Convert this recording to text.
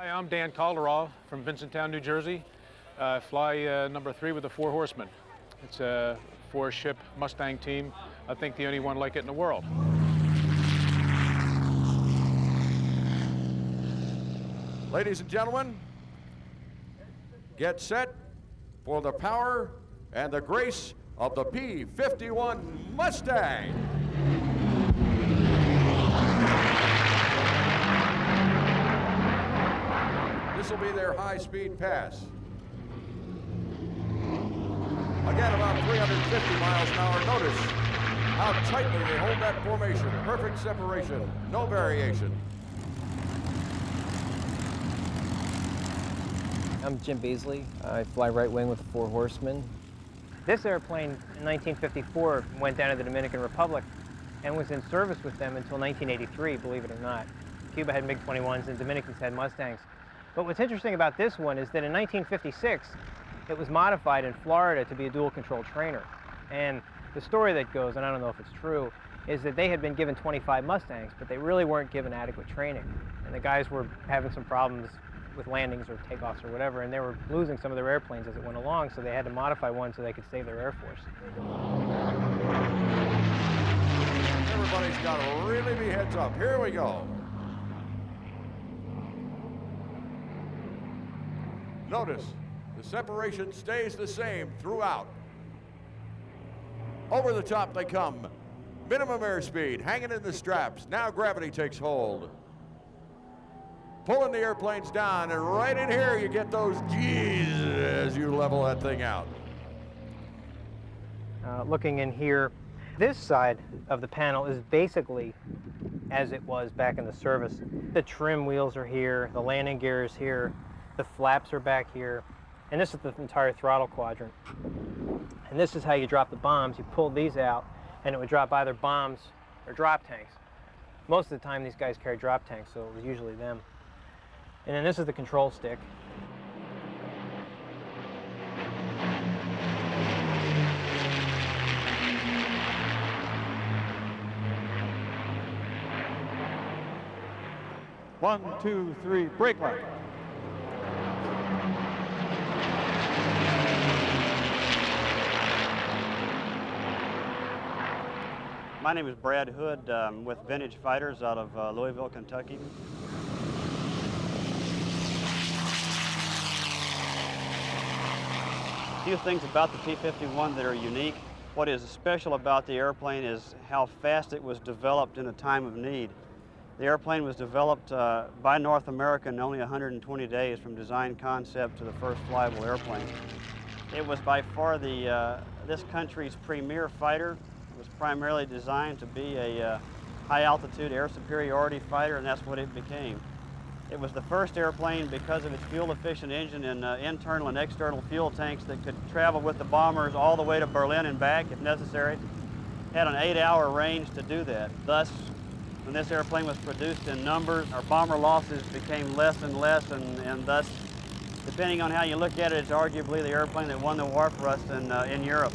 Hi, I'm Dan Calderall from Vincenttown, New Jersey. I fly number 3 with the Four Horsemen. It's a 4-ship Mustang team. I think the only one like it in the world. Ladies and gentlemen, get set for the power and the grace of the P-51 Mustang. This will be their high-speed pass. Again, about 350 miles an hour. Notice how tightly they hold that formation. Perfect separation, no variation. I'm Jim Beasley. I fly right wing with the Four Horsemen. This airplane in 1954 went down to the Dominican Republic and was in service with them until 1983, believe it or not. Cuba had MiG-21s and Dominicans had Mustangs. But what's interesting about this one is that in 1956, it was modified in Florida to be a dual-control trainer. And the story that goes, and I don't know if it's true, is that they had been given 25 Mustangs, but they really weren't given adequate training. And the guys were having some problems with landings or takeoffs or whatever, and they were losing some of their airplanes as it went along, so they had to modify one so they could save their Air Force. Everybody's got to really be heads up. Here we go. Notice the separation stays the same throughout. Over the top they come. Minimum airspeed, hanging in the straps. Now gravity takes hold. Pulling the airplanes down, and right in here you get those G's as you level that thing out. Looking in here, this side of the panel is basically as it was back in the service. The trim wheels are here, the landing gear is here, the flaps are back here, and this is the entire throttle quadrant. And this is how you drop the bombs. You pulled these out, and it would drop either bombs or drop tanks. Most of the time these guys carry drop tanks, so it was usually them. And then this is the control stick. One, two, three, brake light. My name is Brad Hood with Vintage Fighters out of Louisville, Kentucky. A few things about the P-51 that are unique. What is special about the airplane is how fast it was developed in a time of need. The airplane was developed by North America in only 120 days from design concept to the first flyable airplane. It was by far this country's premier fighter. It was primarily designed to be a high-altitude air superiority fighter, and that's what it became. It was the first airplane because of its fuel-efficient engine and internal and external fuel tanks that could travel with the bombers all the way to Berlin and back if necessary. It had an 8-hour range to do that. Thus, when this airplane was produced in numbers, our bomber losses became less and less, and thus, depending on how you look at it, it's arguably the airplane that won the war for us in Europe.